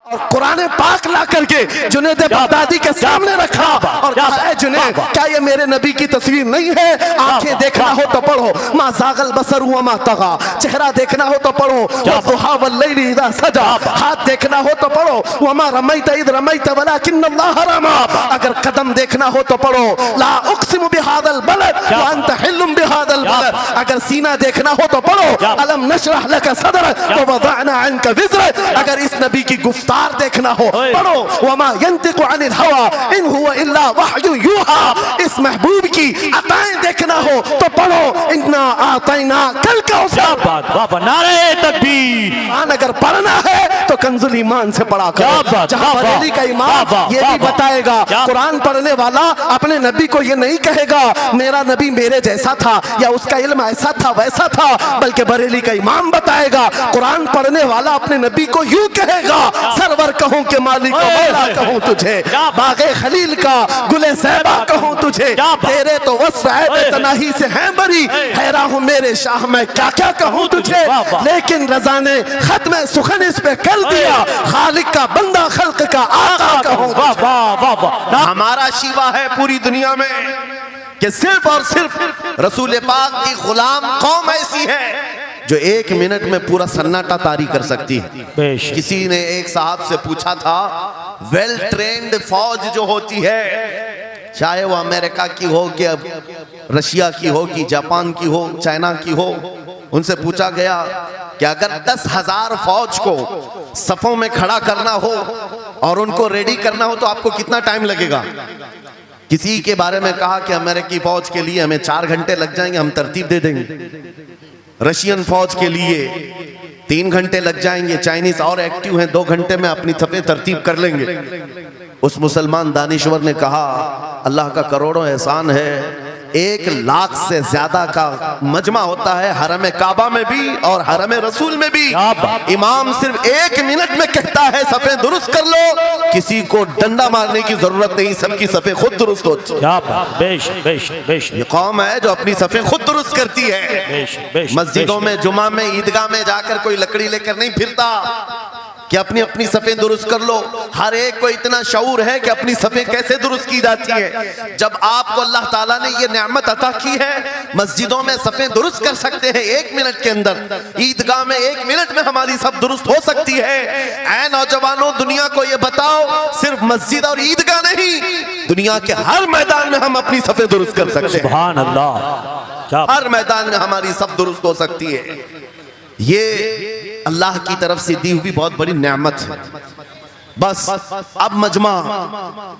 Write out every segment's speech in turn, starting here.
और कुरान पाक ला करके जुनैद बगदादी के सामने रखा और कहा, जुनैद क्या ये मेरे नबी की तस्वीर नहीं है? आंखें देखना हो तो पढ़ो, मा ज़ागल बसर हुआ मा तगा। चेहरा देखना हो तो पढ़ो, वद्दुहा वल्लैलि इज़ा सजा। हाथ देखना हो तो पढ़ो, वमा रमैत इज़ रमैत वलाकिन्नल्लाह रमा। अगर कदम देखना हो तो पढ़ो, ला उक़सिमु बिहादल बलद व अंत हिल्लुम बिहादल बलद। अगर सीना देखना हो तो पढ़ो, अलम नशरह लक सदरक व वदअना अन्का विज़रक। अगर इस नबी की गुफ्तार देखना हो पढ़ो, वमा यंतिकु अनिल हवा इन हुवा इल्ला वहयु यूहा। इस महबूब की अताएं देखना हो तो पढ़ो, इन्ना आतैना कल कौसर। नारे तकबीर। अगर पढ़ना है तो कंजुल ईमान से पढ़ा करो। जहां बरेली का इमाम ये भी बताएगा, कुरान पढ़ने वाला अपने नबी को ये नहीं कहेगा मेरा नबी मेरे जैसा था या उसका इल्म ऐसा था वैसा था, बल्कि बरेली का इमाम बताएगा कुरान पढ़ने वाला अपने नबी को यूं कहेगा, सरवर कहूं के मालिक को मौला कहूं तुझे, बागे खलील का गुले सहबा कहूं तुझे, तेरे तो वस्फ है तनाही से हैं बरी, हैरा हूं मेरे शाह मैं क्या क्या कहूं तुझे। लेकिन रज़ा ने खत्म सुखन इस पे कर दिया, खालिक का बंदा खल्क का आका कहूं। हमारा शिवा है पूरी दुनिया में कि सिर्फ और सिर्फ रसूल पाक की गुलाम कौम ऐसी है जो एक मिनट में पूरा सन्नाटा तारी कर सकती है। किसी ने एक साहब से पूछा था, वेल ट्रेन्ड फौज जो होती है, चाहे वो अमेरिका की हो कि रशिया की हो कि जापान की हो, चाइना की हो, उनसे पूछा गया कि अगर 10,000 फौज को सफों में खड़ा करना हो और उनको रेडी करना हो तो आपको कितना टाइम लगेगा? किसी के बारे में कहा कि अमेरिकी फौज के लिए हमें 4 घंटे लग जाएंगे, हम तरतीब दे देंगे। रशियन फौज के लिए 3 घंटे लग जाएंगे, चाइनीज और एक्टिव हैं, 2 घंटे में अपनी सफे तरतीब कर लेंगे। उस मुसलमान दानिश्वर ने कहा, अल्लाह का करोड़ों एहसान है, 1 लाख से ज्यादा का मजमा होता है हरम काबा में भी और हरम रसूल में भी। इमाम सिर्फ 1 मिनट में कहता है सफे दुरुस्त कर लो, किसी को डंडा मारने की जरूरत नहीं, सबकी सफे खुद दुरुस्त होती है। ये कौम है जो अपनी सफे खुद दुरुस्त करती है। मस्जिदों में, जुमा में, ईदगाह में जाकर कोई लकड़ी लेकर नहीं फिरता कि अपनी अपनी सफे दुरुस्त कर लो। हर एक को इतना शऊर है कि अपनी सफे कैसे दुरुस्त की जाती है। जब आपको अल्लाह ताला ने ये नेमत अता की है, मस्जिदों में सफे दुरुस्त कर सकते हैं 1 मिनट के अंदर, ईदगाह में 1 मिनट में हमारी सब दुरुस्त हो सकती है। ऐ नौजवानों, दुनिया को ये बताओ, सिर्फ मस्जिद और ईदगाह नहीं, दुनिया के हर मैदान में हम अपनी सफे दुरुस्त कर सकते हैं। सुभान अल्लाह। हर मैदान में हमारी सब दुरुस्त हो सकती है। ये अल्लाह की तरफ से दी हुई बहुत बड़ी नेमत है। बस अब मजमा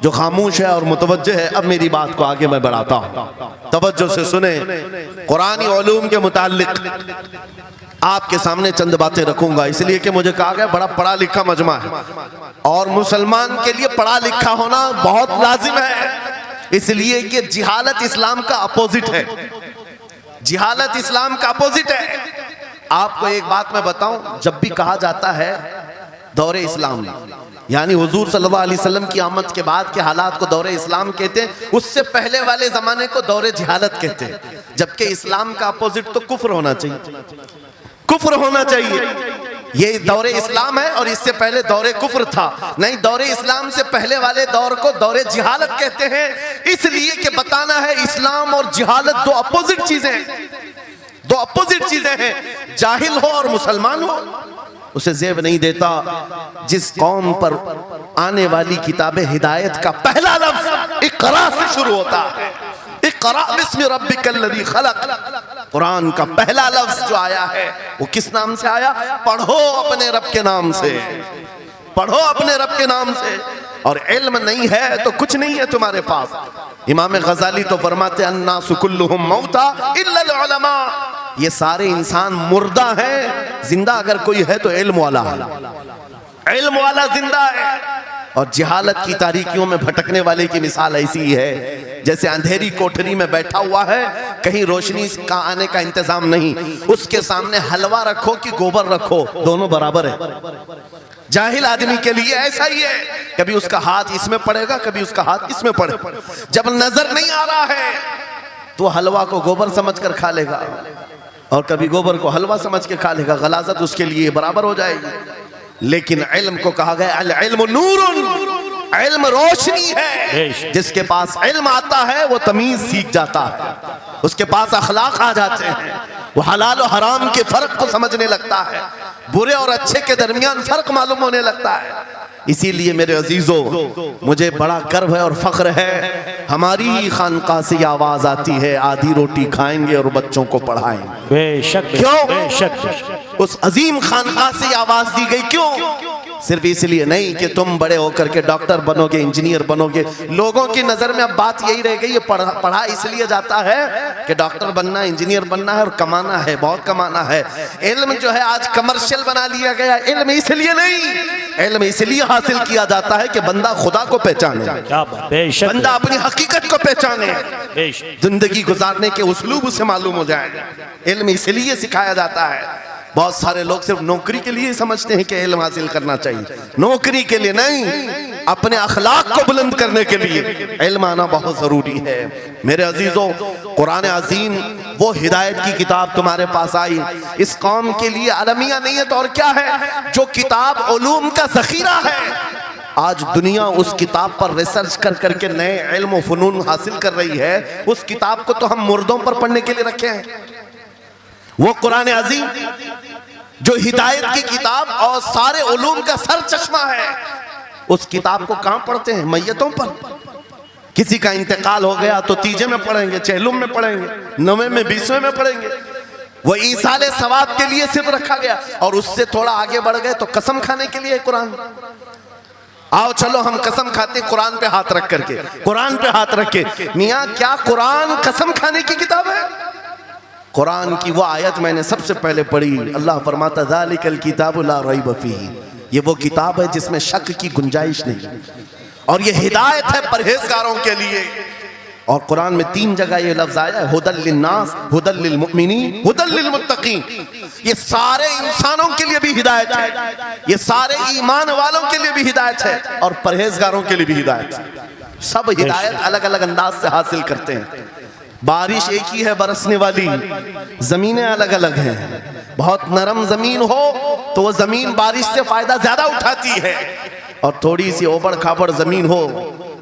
जो खामोश है और मुतवज्जे है, अब मेरी बात को आगे मैं बढ़ाता हूँ, तवज्जो से सुने। कुरानी उलूम के मुताल्लिक आपके सामने चंद बातें रखूंगा, इसलिए कि मुझे कहा गया बड़ा पढ़ा लिखा मजमा है और मुसलमान के लिए पढ़ा लिखा होना बहुत लाजिम है, इसलिए कि जिहालत इस्लाम का अपोजिट है। जिहालत इस्लाम का अपोजिट है। आपको एक बात मैं बताऊं, जब भी कहा जाता है दौरे इस्लाम, यानी हुजूर सल्लल्लाहु अलैहि वसल्लम की आमद के बाद के हालात को दौरे इस्लाम कहते हैं, उससे पहले वाले जमाने को दौरे जिहालत कहते हैं। जबकि इस्लाम का अपोजिट तो कुफ्र होना चाहिए, कुफ्र होना चाहिए। ये दौरे इस्लाम है और इससे पहले दौरे कुफ्र था। नहीं, दौरे इस्लाम से पहले वाले दौर को दौरे जिहालत कहते हैं, इसलिए कि बताना है इस्लाम और जिहालत 2 अपोजिट चीजें हैं, 2 अपोजिट चीजें हैं। जाहिल हो और मुसलमान हो उसे ज़ेब नहीं देता। जिस कौम पर आने वाली किताब हिदायत का पहला लफ्ज इक़रा से शुरू होता है, इक़रा बिस्मि रब्बिकल लज़ी खलक़, कुरान का पहला लफ्ज जो आया है वो किस नाम से आया? पढ़ो अपने रब के नाम से, पढ़ो अपने रब के नाम से। और इल्म नहीं है तो कुछ नहीं है तुम्हारे पास। इमाम गजाली तो फरमाते अन्नासु कुल्लुहुम मौता इल्लल उलमा, ये सारे इंसान मुर्दा हैं, जिंदा अगर कोई है तो इल्म वाला है, इल्म वाला जिंदा है। और जिहालत की तारीकियों में भटकने वाले की मिसाल ऐसी ही है जैसे अंधेरी कोठरी में बैठा हुआ है, कहीं रोशनी का आने का इंतजाम नहीं, उसके सामने हलवा रखो कि गोबर रखो, दोनों बराबर है। जाहिल आदमी के लिए ऐसा ही है, कभी उसका हाथ इसमें पड़ेगा, कभी उसका हाथ इसमें पड़ेगा। जब नजर नहीं आ रहा है तो हलवा को गोबर समझकर खा लेगा और कभी गोबर को हलवा समझ के खा लेगा, गलाजत उसके लिए बराबर हो जाएगी। लेकिन इल्म को कहा गया अल इल्म नूरुन, इल्म रोशनी है। जिसके पास इल्म आता है वो तमीज सीख जाता है, उसके पास अखलाक आ जाते हैं, वो हलाल और हराम के फर्क को समझने लगता है, बुरे और अच्छे के दरमियान फर्क मालूम होने लगता है। इसीलिए मेरे अजीजों, मुझे बड़ा गर्व है और फख्र है, हमारी ही खानका से आवाज आती है आधी रोटी खाएंगे और बच्चों को पढ़ाएंगे। बेशक, क्यों? बेशक। उस अजीम खानका से आवाज दी गई, क्यों? सिर्फ इसलिए नहीं कि तुम बड़े होकर के डॉक्टर बनोगे, इंजीनियर बनोगे। लोगों की नजर में अब बात यही रह गई है, पढ़ा इसलिए जाता है कि डॉक्टर बनना, इंजीनियर बनना है और कमाना है, बहुत कमाना है। इल्म जो है आज कमर्शियल बना लिया गया। इल्म इसलिए नहीं, इल्म इसलिए हासिल किया जाता है कि बंदा खुदा को पहचाने, बंदा अपनी हकीकत को पहचाने, जिंदगी गुजारने के उसलूब उसे मालूम हो जाए। इल्म इसलिए सिखाया जाता है। बहुत सारे लोग सिर्फ नौकरी के लिए समझते हैं कि इल्म हासिल करना चाहिए, नौकरी के लिए नहीं, अपने अखलाक को बुलंद करने के लिए इल्म आना बहुत जरूरी है। मेरे अजीजों, कुरान अजीम वो हिदायत की किताब तुम्हारे पास आई, इस कौम के लिए अलमिया नहीं है तो और क्या है, जो किताब उलूम का जखीरा है। आज दुनिया उस किताब पर रिसर्च कर करके नए इल्म व फनून हासिल कर रही है। उस किताब को तो हम मुर्दों पर पढ़ने के लिए रखे हैं। वो कुरान अजीम जो हिदायत की किताब और सारे उलूम का सर चश्मा है, उस किताब को कहां पढ़ते हैं? मैयतों पर। किसी का इंतकाल हो गया तो तीजे में पढ़ेंगे, चहलुम में पढ़ेंगे, 9वें में 20वें में पढ़ेंगे। वो ईसाले सवाब के लिए सिर्फ रखा गया। और उससे थोड़ा आगे बढ़ गए तो कसम खाने के लिए कुरान। आओ चलो हम कसम खाते कुरान पे हाथ रख करके, कुरान पे हाथ रख के। मियाँ क्या कुरान कसम खाने की किताब है? कुरान की वो आयत मैंने सबसे पहले पढ़ी, अल्लाह फरमाता ज़ालिकल किताबु ला रैब फीही, ये वो किताब है जिसमें शक की गुंजाइश नहीं, और ये हिदायत है परहेजगारों के लिए। और कुरान में 3 जगह ये लफ्ज आया है, हुदल लिन्नास, हुदल लिल मुमिनीन, हुदल लिल मुत्तकीन। ये सारे इंसानों के लिए भी हिदायत है, ये सारे ईमान वालों के लिए भी हिदायत है, और परहेजगारों के लिए भी हिदायत है। सब हिदायत अलग अलग अंदाज से हासिल करते हैं। बारिश एक ही है बरसने वाली, जमीनें अलग अलग हैं। बहुत नरम जमीन हो तो वो जमीन बारिश से फायदा ज्यादा उठाती है, और थोड़ी सी ओबड़ खाबड़ जमीन हो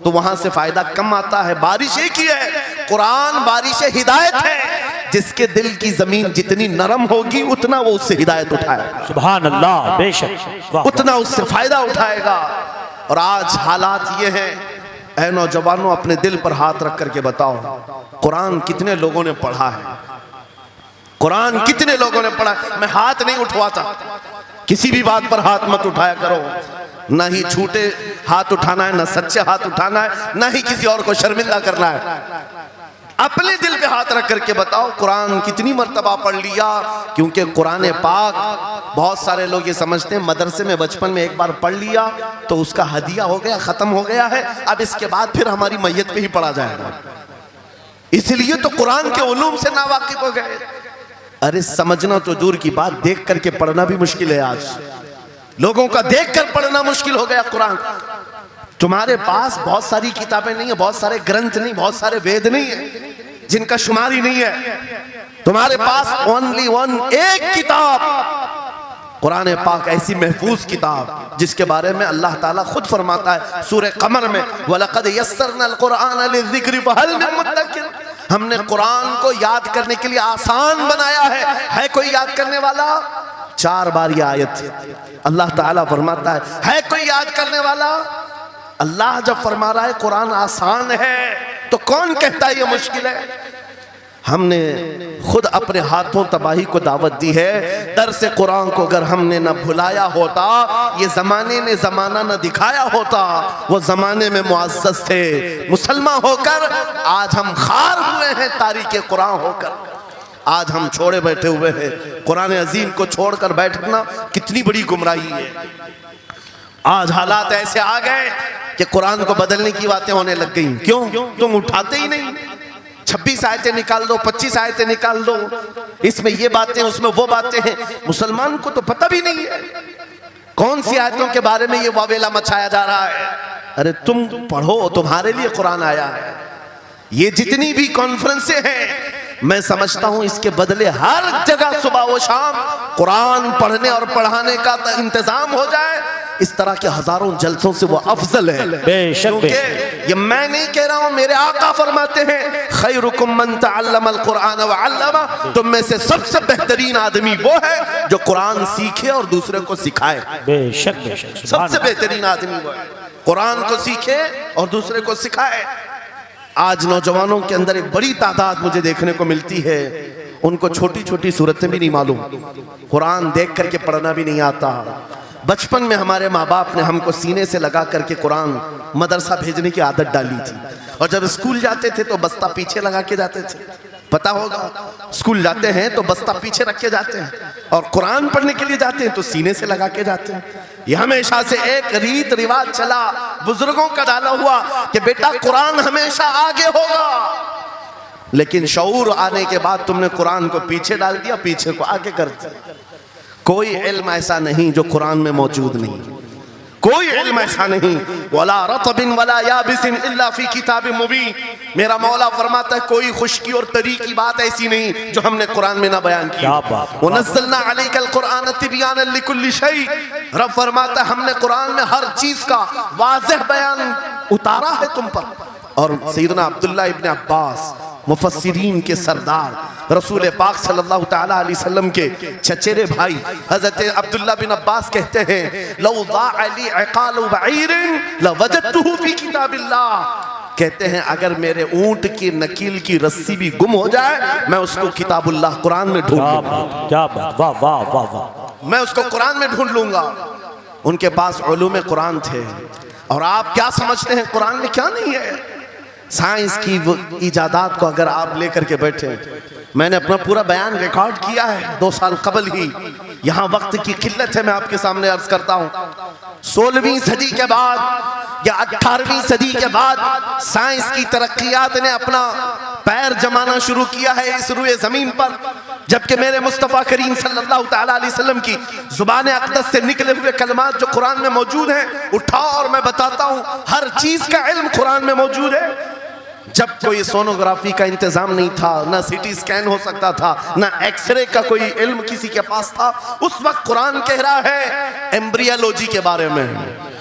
तो वहां से फायदा कम आता है। बारिश एक ही है, कुरान बारिश हिदायत है। जिसके दिल की जमीन जितनी नरम होगी उतना वो उससे हिदायत उठाएगा। सुभान अल्लाह, बेशक, उतना उससे फायदा उठाएगा। और आज हालात ये हैं, ऐ नौजवानों अपने दिल पर हाथ रख करके बताओ, कुरान कितने लोगों ने पढ़ा है? कुरान कितने लोगों ने पढ़ा? मैं हाथ नहीं उठवाता, किसी भी बात पर हाथ मत उठाया करो। ना ही झूठे हाथ उठाना है, ना सच्चे हाथ उठाना है, ना ही किसी और को शर्मिंदा करना है। अपने दिल पे हाथ रख करके बताओ कुरान कितनी मर्तबा पढ़ लिया। क्योंकि कुरान पाक, बहुत सारे लोग ये समझते हैं मदरसे में बचपन में एक बार पढ़ लिया तो उसका हदिया हो गया, खत्म हो गया है, अब इसके बाद फिर हमारी मैयत पे ही पढ़ा जाएगा। इसलिए तो कुरान के उलूम से नावाकिफ हो गए। अरे समझना तो दूर की बात, देख करके पढ़ना भी मुश्किल है। आज लोगों का देख कर पढ़ना मुश्किल हो गया कुरान। तुम्हारे पास बहुत सारी किताबें नहीं है, बहुत सारे ग्रंथ नहीं, बहुत सारे वेद नहीं है जिनका शुमार ही नहीं है। तुम्हारे पास ओनली वन, एक किताब कुरान पाक, ऐसी महफूज किताब जिसके बारे में अल्लाह ताला खुद फरमाता है सूरह कमर में, वलक़द यस्सरनल कुरान लिज़िक्रि फ़हल मिन मुद्दकिर। हमने कुरान को याद करने के लिए आसान बनाया है कोई याद करने वाला? 4 बार ये आयत अल्लाह ताला फरमाता है कोई याद करने वाला? अल्लाह जब फरमा रहा है कुरान आसान है तो कौन कहता है ये मुश्किल है? हमने खुद अपने हाथों तबाही को दावत दी है। दर्स कुरान को अगर हमने न भुलाया होता, ये जमाने ने जमाना न दिखाया होता, वो जमाने में मुअज़्ज़ज़ थे मुसलमान होकर, आज हम खार हुए हैं तारीख़ कुरान होकर। आज हम छोड़े बैठे हुए हैं। कुरान अजीम को छोड़कर बैठना कितनी बड़ी गुमराही है। आज हालात ऐसे आ गए कि कुरान को बदलने की बातें होने लग गई। क्यों? तुम उठाते ही नहीं। 26 आयतें निकाल दो, 25 आयतें निकाल दो, इसमें ये बातें उसमें वो बातें हैं। मुसलमान को तो पता भी नहीं है कौन सी आयतों के बारे में ये वावेला मचाया जा रहा है। अरे तुम पढ़ो, तुम्हारे लिए कुरान आया है। ये जितनी भी कॉन्फ्रेंसें हैं मैं समझता हूं इसके बदले हर जगह सुबह व शाम कुरान पढ़ने और पढ़ाने का इंतजाम हो जाए। इस तरह के हजारों जलसों से वो अफजल है। क्योंकि ये मैं नहीं कह रहा हूं, मेरे आका फरमाते हैं खैरुकुम मन तअल्लमल कुरान व अल्लमा, तुम में से सबसे बेहतरीन आदमी वो है जो कुरान सीखे और दूसरे को सिखाए। बेशक बेशक, सबसे बेहतरीन आदमी वो है कुरान को सीखे और दूसरे को सिखाए। आज नौजवानों के अंदर एक बड़ी तादाद मुझे देखने को मिलती है, उनको छोटी छोटी सूरतें भी नहीं मालूम, कुरान देख करके पढ़ना भी नहीं आता। बचपन में हमारे माँ बाप ने हमको सीने से लगा करके कुरान मदरसा भेजने की आदत डाली थी, और जब स्कूल जाते थे तो बस्ता पीछे लगा के जाते थे। पता होगा, स्कूल जाते हैं तो बस्ता पीछे रख के जाते हैं, और कुरान पढ़ने के लिए जाते हैं तो सीने से लगा के जाते हैं। यह हमेशा से एक रीत रिवाज चला, बुजुर्गों का डाला हुआ कि बेटा कुरान हमेशा आगे होगा। लेकिन शऊर आने के बाद तुमने कुरान को पीछे डाल दिया, पीछे को आगे कर दिया। कोई इल्म ऐसा नहीं जो कुरान में मौजूद नहीं, कोई इल्म ऐसा नहीं। वला रतबिन वला याबिसिन इल्ला फी किताबिन मुबीन, मेरा मौला फरमाता है कोई खुश्की और तरी की बात ऐसी नहीं जो हमने कुरान में ना बयान की। वनज़्ज़लना अलैकल कुरान तिबयानन लिकुल्लि शै, रब फरमाता है हमने कुरान में हर चीज का वाज़ेह बयान उतारा है तुम पर। और सैयदना अब्दुल्लाह इब्न अब्बास मुफस्सिरीन के सरदार रसूल पाक सल्लल्लाहु तआला अलैहि वसल्लम के चचेरे भाई हजरत अब्दुल्लाह बिन अब्बास कहते हैं लौ ज़ाअ ली इक़ालु बईरिन लवजदतुहु फी किताबिल्लाह, कहते हैं अगर मेरे ऊंट की नकील की रस्सी भी गुम हो जाए मैं उसको किताबुल्लाह कुरान में ढूंढ लूंगा। क्या बात, वाह वाह वाह वाह, मैं उसको कुरान में ढूंढ लूंगा। उनके पास उलूम कुरान थे। और आप क्या समझते हैं कुरान में क्या नहीं है? साइंस की इजादात को अगर आप लेकर के बैठे, मैंने अपना पूरा बयान रिकॉर्ड किया है 2 साल कबल ही, यहाँ वक्त की किल्लत है, मैं आपके सामने अर्ज करता हूँ। 16वीं सदी के बाद या 18वीं सदी के बाद साइंस की तरक्कियात ने अपना पैर जमाना शुरू किया है इस रुए जमीन पर, जबकि मेरे मुस्तफ़ा करीम सल्लल्लाहु तआला अलैहि वसल्लम की जुबान अक़दस से निकले हुए कलमात जो कुरान में मौजूद हैं, उठाओ और मैं बताता हूँ हर चीज का इल्म कुरान में मौजूद है। जब कोई सोनोग्राफी का इंतजाम नहीं था, ना सीटी स्कैन हो सकता था, ना एक्सरे का कोई इल्म किसी के पास था, उस वक्त कुरान कह रहा है एम्ब्रियोलॉजी के बारे में।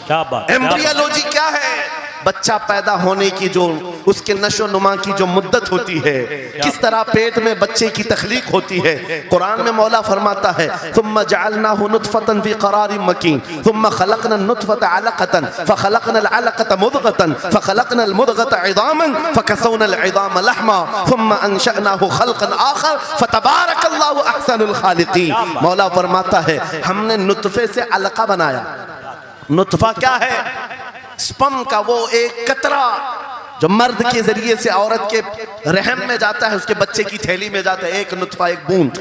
क्या बात, एम्ब्रियोलॉजी क्या है? बच्चा पैदा होने की जो उसके नशो नुमा की जो मुद्दत होती है, किस तरह पेट में बच्चे की तख्लीक होती है। कुरान में मौला फरमाता है थुम्मा जअलनाहु नुतफतन फी क़रारिन मकीन थुम्मा खलक़ना नुतफता अलक़तन फ़ख़लक़ना अलक़ता मुदग़तन फ़ख़लक़ना मुदग़ता इज़ामन फ़कसौना इज़ाम लहमा थुम्मा अंशअनाहु ख़ल्क़न आख़र फ़तबारकल्लाहु अहसनुल ख़ालिक़ीन। मौला फरमाता है हमने नुतफे से अलक़ा बनाया। नुतफा क्या है? स्पर्म का वो एक कतरा जो मर्द के जरिए से औरत के रहम में जाता है, उसके बच्चे की थैली में जाता है, एक नुतफा, एक बूंद,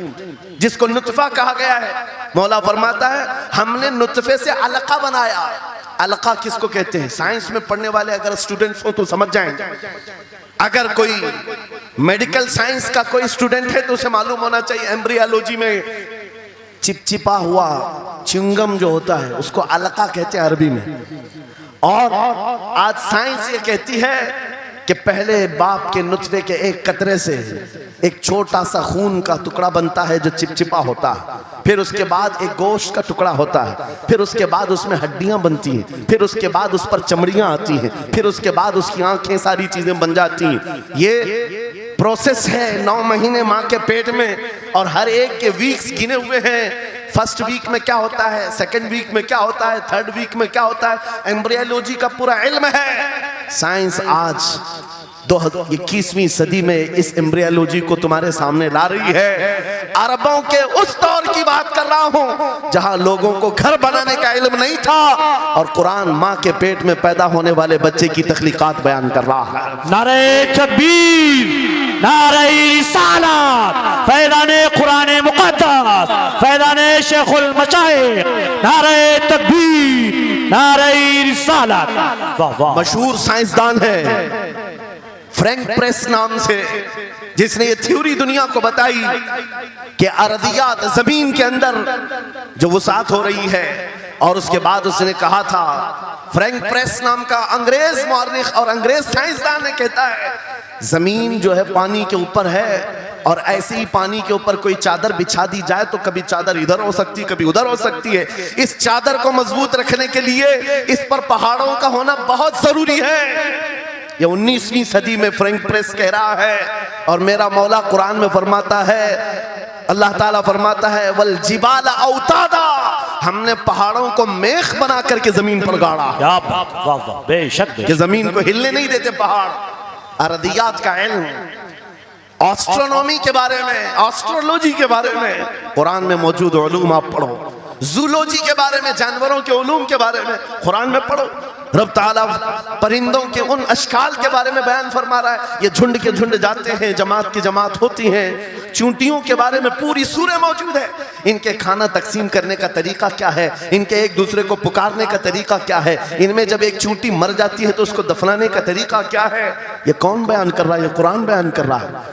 जिसको नुतफा कहा गया है। मौला फरमाता है हमने नुतफे से अलका बनाया। अलका किसको कहते हैं? साइंस में पढ़ने वाले अगर स्टूडेंट्स हो तो समझ जाएंगे। अगर कोई मेडिकल साइंस का कोई स्टूडेंट है तो उसे मालूम होना चाहिए एम्ब्रियोलॉजी में चिपचिपा हुआ च्युइंगम जो होता है उसको अलका कहते हैं अरबी में। और आज साइंस ये कहती है कि पहले बाप के नुतफे के एक कतरे से एक छोटा सा खून का टुकड़ा बनता है जो चिपचिपा होता है, फिर उसके बाद एक गोश्त का टुकड़ा होता है, फिर उसके बाद उसमें हड्डियां बनती हैं, फिर उसके बाद उस पर चमड़ियां आती हैं, फिर उसके बाद उसकी आंखें, सारी चीजें बन जाती हैं। ये प्रोसेस है 9 महीने माँ के पेट में, और हर एक के वीक्स गिने हुए हैं। फर्स्ट वीक में क्या होता है, सेकंड वीक में क्या होता है, थर्ड वीक में क्या होता है, एम्ब्रियोलॉजी का पूरा इल्म है। साइंस आज 21वीं सदी में इस एम्ब्रियोलॉजी को तुम्हारे सामने ला रही है। अरबों के उस दौर की बात कर रहा हूं जहां लोगों को घर बनाने का इल्म नहीं था, और कुरान माँ के पेट में पैदा होने वाले बच्चे की तख्लीकात बयान कर रहा है। नारे तकबीर, नारे रिसालत, फैज़ाने कुरान मुक़द्दस, फैज़ाने शेखुल मशाइख, नारे तकबीर, नारे रिसालत। वाह वाह। मशहूर साइंसदान है फ्रैंक प्रेस नाम से, जिसने ये थ्योरी दुनिया को बताई कि अरदियात जमीन के अंदर जो वसात हो रही है, और उसके बाद उसने कहा था, फ्रैंक प्रेस नाम का अंग्रेज मौर्रिख और अंग्रेज साइंसदान ने कहता है जमीन जो है पानी के ऊपर है, और ऐसे ही पानी के ऊपर कोई चादर बिछा दी जाए तो कभी चादर इधर हो सकती है, कभी उधर हो सकती है। इस चादर को मजबूत रखने के लिए इस पर पहाड़ों का होना बहुत जरूरी है। ये 19वीं सदी में फ्रैंक प्रेस कह रहा है और मेरा मौला कुरान में फरमाता है, अल्लाह ताला फरमाता है वल जिबाल औतादा, हमने पहाड़ों को मेख बना करके जमीन पर गाड़ा। क्या बात, वाह वाह, बेशक कि जमीन को हिलने नहीं देते पहाड़। अरदियात का इल्म, एस्ट्रोनॉमी के बारे में, एस्ट्रोलॉजी के बारे में कुरान में मौजूद उलूम आप पढ़ो। जूलॉजी के बारे में, जानवरों के उलूम के बारे में कुरान में पढ़ो। रब ताला परिंदों के उन अशकाल के बारे में बयान फरमा रहा है, ये झुंड के झुंड जाते हैं, जमात की जमात होती हैं। चूंटियों के बारे में पूरी सूरह मौजूद है। इनके खाना तकसीम करने का तरीका क्या है, इनके एक दूसरे को पुकारने का तरीका क्या है, इनमें जब एक चूंटी मर जाती है तो उसको दफनाने का तरीका क्या है। ये कौन बयान कर रहा है? ये कुरान बयान कर रहा है,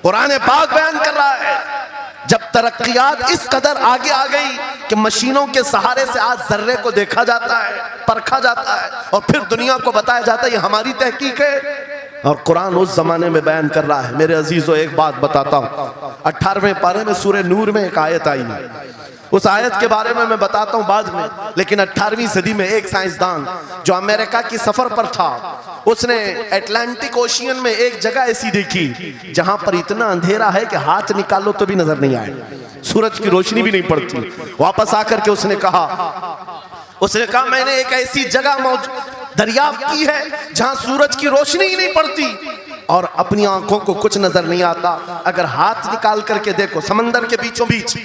कुरान पाक बयान कर रहा है। जब तरक्कियात इस कदर आगे आ गई कि मशीनों के सहारे से आज जर्रे को देखा जाता है, परखा जाता है और फिर दुनिया को बताया जाता है ये हमारी तहकीक है, और कुरान उस जमाने में बयान कर रहा है। मेरे अजीजों, एक बात बताता हूँ, 18वें पारे में सूरह नूर में एक आयत आई है, उस आयत के बारे में मैं बताता हूँ बाद में। लेकिन 18वीं सदी में एक साइंसदान जो अमेरिका की सफर पर था, उसने अटलांटिक ओशियन में एक जगह ऐसी देखी जहां पर इतना अंधेरा है कि हाथ निकालो तो भी नजर नहीं आए, सूरज की रोशनी भी नहीं पड़ती। वापस आकर के उसने कहा मैंने एक ऐसी जगह दरियाफ्त की है जहां सूरज की रोशनी ही नहीं पड़ती और अपनी आंखों को कुछ नजर नहीं आता। अगर हाथ निकाल करके देखो, समंदर के बीचों बीच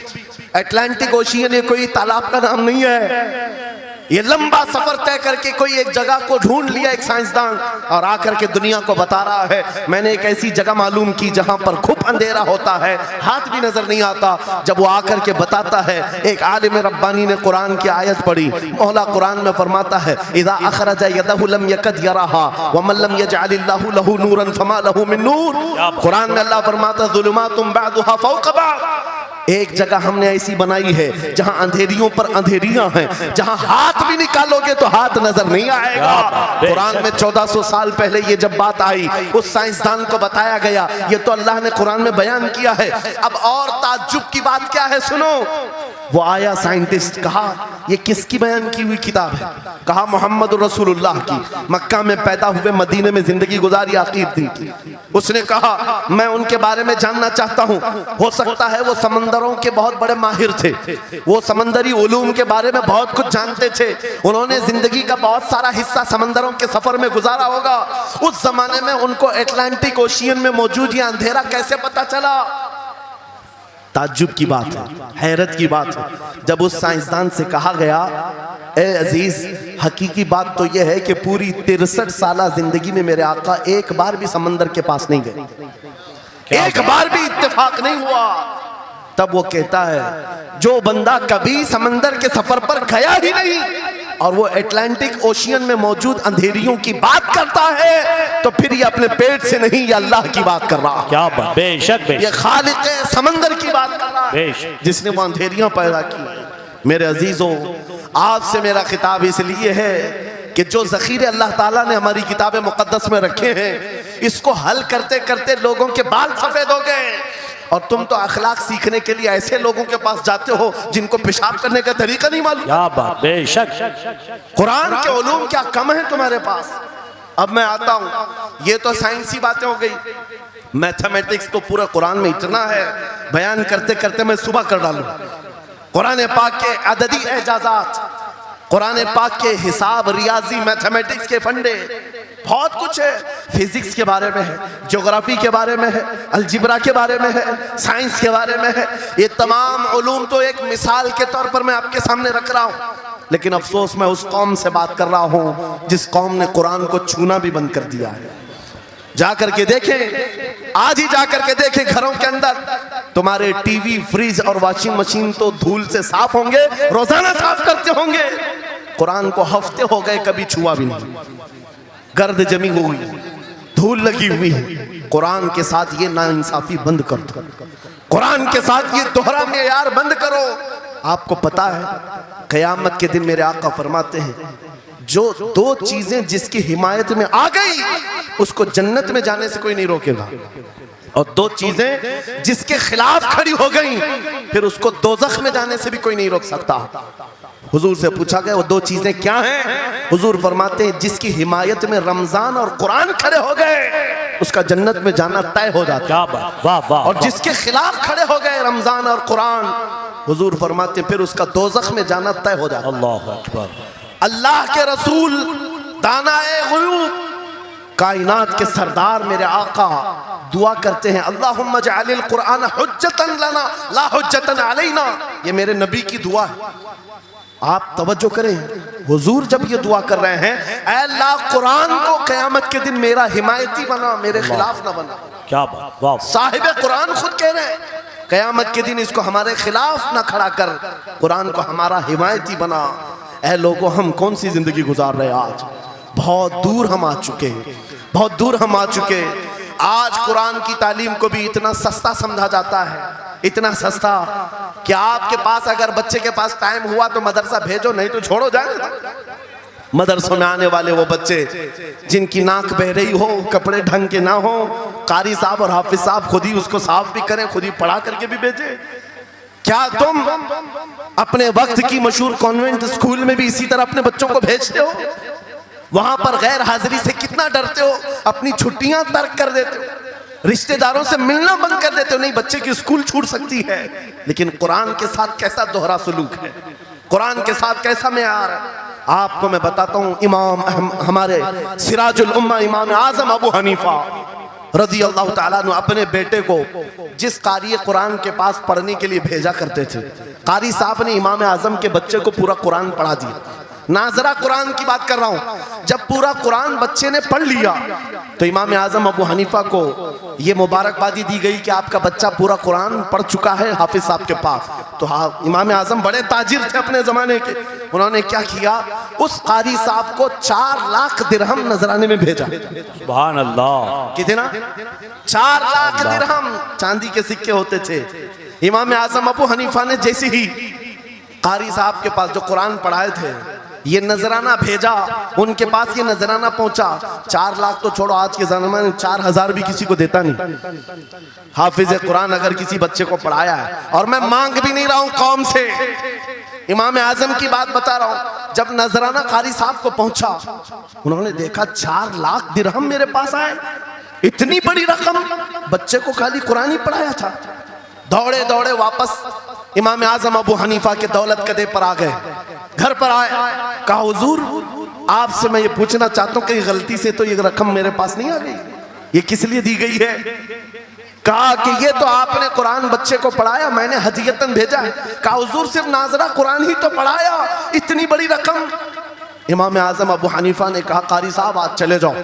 अटलांटिक ओशियन, ये कोई तालाब का नाम नहीं है। ये लंबा सफर तय करके कोई एक जगह को ढूंढ लिया एक साइंसदान और आकर के दुनिया को बता रहा है मैंने एक ऐसी जगह मालूम की जहां पर खूब अंधेरा होता है, हाथ भी नजर नहीं आता। जब वो आकर के बताता है, एक आलिम रब्बानी ने कुरान की आयत पढ़ी, मौला कुरान में फरमाता है इज़ा अखरज यदहु लम यकद यराहा व मन लम यजअलिल्लाहु लहू नूरन फमा लहू मिन नूर। कुरान में अल्लाह फरमाता है ज़ुलुमातुम बअदुहा फौक़ बअद, एक जगह हमने ऐसी बनाई है जहां अंधेरियों पर अंधेरियां हैं, जहां हाथ भी निकालोगे तो हाथ नजर नहीं आएगा। कुरान में 1400 साल पहले ये जब बात आई, उस साइंसदान को बताया गया, ये तो अल्लाह ने कुरान में बयान किया है। अब और ताज्जुब की बात क्या है सुनो, वो आया साइंटिस्ट, कहा ये किसकी बयान की हुई किताब है? कहा मोहम्मद रसूलुल्लाह की, मक्का में पैदा हुए, मदीने में जिंदगी गुजारी, आखिर दिन की। उसने कहा मैं उनके बारे में जानना चाहता हूँ, हो सकता है वो समंदरों के बहुत बड़े माहिर थे, वो समंदरी उलूम के बारे में बहुत कुछ जानते थे, उन्होंने जिंदगी का बहुत सारा हिस्सा समंदरों के सफर में गुजारा होगा। उस जमाने में उनको अटलांटिक ओशियन में मौजूद ये अंधेरा कैसे पता चला? ताज्जुब की बात है, हैरत की बात है। जब उस साइंसदान से कहा गया ए अजीज, हकीकी बात तो यह है कि पूरी 63 साल जिंदगी में मेरे आका एक बार भी समंदर के पास नहीं गए, एक बार भी इत्तेफाक नहीं हुआ। तब वो कहता है जो बंदा कभी समंदर के सफर पर गया ही नहीं और वो अटलांटिक ओशियन में मौजूद अंधेरियों की बात करता है तो फिर ये अपने पेट से नहीं, ये अल्लाह की बात कर रहा है। क्या बात, बेशक ये खालिक समंदर की बात कर रहा है जिसने वो अंधेरियां पैदा की। मेरे अजीजों, आपसे मेरा खिताब इसलिए है कि जो ज़ख़ीरे अल्लाह ताला ने हमारी किताब मुक़द्दस में रखे हैं, इसको हल करते करते लोगों के बाल सफ़ेद हो गए और तुम तो अखलाक सीखने के लिए ऐसे लोगों के पास जाते हो जिनको पेशाब करने का तरीका नहीं मालूम। क्या बात, बेशक। कुरान के उलूम क्या कम है तुम्हारे पास? अब मैं आता हूँ, ये तो साइंसी बातें हो गई, मैथमेटिक्स तो पूरा कुरान में इतना है, बयान करते करते मैं सुबह कर डालूं। कुरान पाक के अददी एजाजात, कुरान पाक के हिसाब, रियाजी, मैथमेटिक्स के फंडे, बहुत कुछ है। फिजिक्स के बारे में है, ज्योग्राफी के बारे में है, अलजिब्रा के बारे में है, साइंस के बारे में है। ये तमाम उलूम तो एक मिसाल के तौर पर मैं आपके सामने रख रहा हूँ, लेकिन अफसोस मैं उस कौम से बात कर रहा हूँ जिस कौम ने कुरान को छूना भी बंद कर दिया है। जाकर के देखें, आज ही जाकर के देखें, घरों के अंदर तुम्हारे टीवी, फ्रिज और वॉशिंग मशीन तो धूल से साफ होंगे, रोजाना साफ करते होंगे, कुरान को हफ्ते हो गए कभी छुआ भी नहीं, गर्द जमी हुई, धूल लगी हुई है। कुरान के साथ ये नाइंसाफी बंद कर दो, कुरान के साथ ये दोहरा मेयार बंद करो। आपको पता है क़यामत के दिन मेरे आका फरमाते हैं जो दो चीजें जिसकी हिमायत में आ गई उसको जन्नत में जाने से कोई नहीं रोकेगा। और दो चीजें जिसके खिलाफ खड़ी हो गई फिर उसको दोज़ख में जाने से भी कोई नहीं रोक सकता। हुजूर से पूछा गया वो दो चीजें क्या हैं? हुजूर फरमाते हैं जिसकी हिमायत में रमजान और कुरान खड़े हो गए उसका जन्नत में जाना तय हो जाता है। वाह वाह। और जिसके खिलाफ खड़े हो गए रमजान और कुरान, हुजूर फरमाते हैं फिर उसका दोज़ख में जाना तय हो जाता है। अल्लाह अकबर। अल्लाह के रसूल दानाए ग़ुयूब कायनात के सरदार मेरे आका दुआ करते हैं अल्लाहुम्मा जअलिल कुरान हुज्जतन लना ला हुज्जतन अलैना। ये मेरे नबी की दुआ है। आप तवज्जो करें, हुजूर जब ये दुआ कर रहे हैं ऐ अल्लाह कुरान को क़यामत के दिन मेरा हिमायती बना, मेरे खिलाफ ना बना। क्या बात, वाह। साहिब कुरान खुद कह रहे हैं क़यामत के दिन इसको हमारे खिलाफ ना खड़ा कर, कुरान को हमारा हिमायती बना। ऐ लोगों हम कौन सी जिंदगी गुजार रहे हैं आज? बहुत दूर हम आ चुके हैं, बहुत दूर हम आ चुके हैं। आज कुरान की तालीम को भी इतना सस्ता समझा जाता है, इतना सस्ता कि आपके पास अगर बच्चे के पास टाइम हुआ तो मदरसा भेजो, नहीं तो छोड़ो जाए। मदरसों में आने वाले वो बच्चे जिनकी नाक बह रही हो, कपड़े ढंग के ना हो, कारी साहब और हाफिज साहब खुद ही उसको साफ भी करें, खुद ही पढ़ा करके भी भेजे। क्या तुम अपने वक्त की मशहूर कॉन्वेंट स्कूल में भी इसी तरह अपने बच्चों को भेजते हो? वहां पर गैर हाजिरी से कितना डरते हो, अपनी छुट्टियां तर्क कर देते हो, रिश्तेदारों से मिलना बंद कर देते हो। नहीं, बच्चे की स्कूल छूट सकती है, लेकिन कुरान के साथ कैसा दोहरा सलूक है, कुरान के साथ कैसा मेयार है, आपको मैं बताता हूँ। इमाम हमारे सिराजुल उम्मा इमाम आजम अबू हनीफा रज़ी अल्लाह ताला अन्हु अपने बेटे को जिस कारी कुरान के पास पढ़ने के लिए भेजा करते थे, कारी साहब ने इमाम आजम के बच्चे को पूरा कुरान पढ़ा दिया। नाजरा कुरान की बात कर रहा हूं। जब पूरा कुरान बच्चे ने पढ़ लिया तो इमाम आजम अबू हनीफा को ये मुबारकबादी दी गई कि आपका बच्चा पूरा कुरान पढ़ चुका है हाफिज साहब के पास। तो हाँ, इमाम आजम बड़े ताजिर थे अपने ज़माने के। उन्होंने क्या किया, उस कारी साहब को 4 लाख दिरहम नजराने में भेजा। सुभान अल्लाह। कितना? 4 लाख दिरहम चांदी के सिक्के होते थे। इमाम आजम अबू हनीफा ने जैसे ही कारी साहब के पास जो कुरान पढ़ाए थे ये नजराना भेजा, उनके पास ये नजराना पहुंचा। 4 लाख तो छोड़ो, आज के ज़माने में 4000 भी किसी को देता नहीं। हाफिज कुरान अगर किसी बच्चे को पढ़ाया है, और मैं मांग भी नहीं रहा हूं कौम से, इमाम आजम की बात बता रहा हूं। जब नजराना कारी साहब को पहुंचा, उन्होंने देखा 4 लाख दिरहम मेरे पास आए, इतनी बड़ी रकम, बच्चे को खाली कुरान ही पढ़ाया था। दौड़े दौड़े वापस इमाम आजम अबू हनीफा के दौलत कदे पर आ गए, घर पर आए, कहा हुजूर आपसे मैं ये पूछना चाहता हूँ कि गलती से तो ये रकम मेरे पास नहीं आ गई, ये किस लिए दी गई है? कहा कि ये तो आपने कुरान बच्चे को पढ़ाया, मैंने हदियतन भेजा है। कहा हुजूर सिर्फ नाजरा कुरान ही तो पढ़ाया, इतनी बड़ी रकम? इमाम आजम अबू हनीफा ने कहा कारी साहब आज चले जाओ,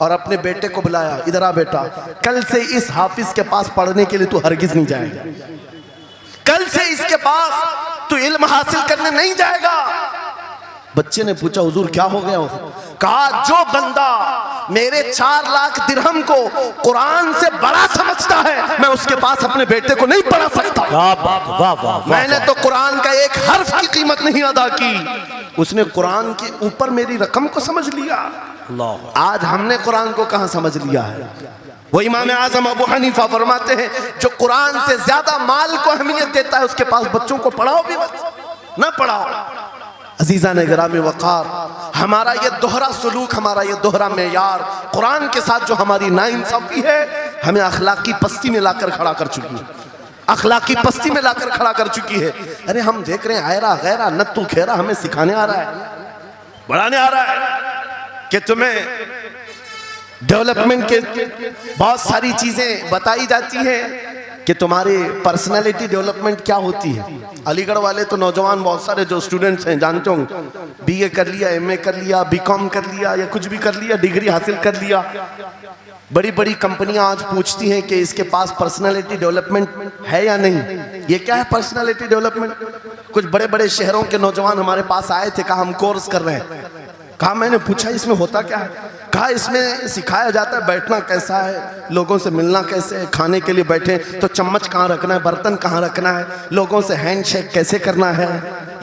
और अपने बेटे को बुलाया, इधर आ बेटा, कल से इस हाफिज के पास पढ़ने के लिए तू हरगिज नहीं जाएगा, कल से इसके पास तू इल्म हासिल करने नहीं जाएगा। बच्चे ने पूछा हुजूर क्या हो गया? कहा जो बंदा मेरे 4 लाख दिरहम को कुरान से बड़ा समझता है, मैं उसके पास अपने बेटे को नहीं पढ़ा सकता। मैंने तो कुरान का एक हर्फ की कीमत नहीं अदा की, उसने कुरान के ऊपर मेरी रकम को समझ लिया। आज हमने कुरान को कहां समझ लिया है? वो इमाम आजम अबू हनीफा फरमाते हैं जो कुरान से ज्यादा माल को अहमियत देता है उसके पास बच्चों को पढ़ाओ भी मत, ना पढ़ाओ। अजीजा ने गिरामी वक़ार, हमारा ये दोहरा सलूक, हमारा ये दोहरा मेयार कुरान के साथ जो हमारी नाइंसाफी है, हमें अखलाकी पस्ती में लाकर खड़ा कर चुकी है, अखलाकी पस्ती में लाकर खड़ा कर चुकी है। अरे हम देख रहे हैं आयरा गैरा नत्तू खेरा हमें सिखाने आ रहा है, बढ़ाने आ रहा है कि तुम्हें डेवलपमेंट के बहुत सारी चीजें बताई जाती हैं कि तुम्हारी पर्सनालिटी डेवलपमेंट क्या होती है। अलीगढ़ वाले तो नौजवान बहुत सारे जो स्टूडेंट्स हैं जानते होंगे, बीए कर लिया, एमए कर लिया, बीकॉम कर लिया, या कुछ भी कर लिया, डिग्री हासिल कर लिया। बड़ी बड़ी कंपनियां आज पूछती हैं कि इसके पास पर्सनालिटी डेवलपमेंट है या नहीं। ये क्या है पर्सनालिटी डेवलपमेंट? कुछ बड़े बड़े शहरों के नौजवान हमारे पास आए थे, कहा हम कोर्स कर रहे हैं। कहा मैंने पूछा इसमें होता क्या है? कहा इसमें सिखाया जाता है बैठना कैसा है, लोगों से मिलना कैसे है, खाने के लिए बैठे तो चम्मच कहाँ रखना है, बर्तन कहाँ रखना है, लोगों से हैंडशेक कैसे करना है,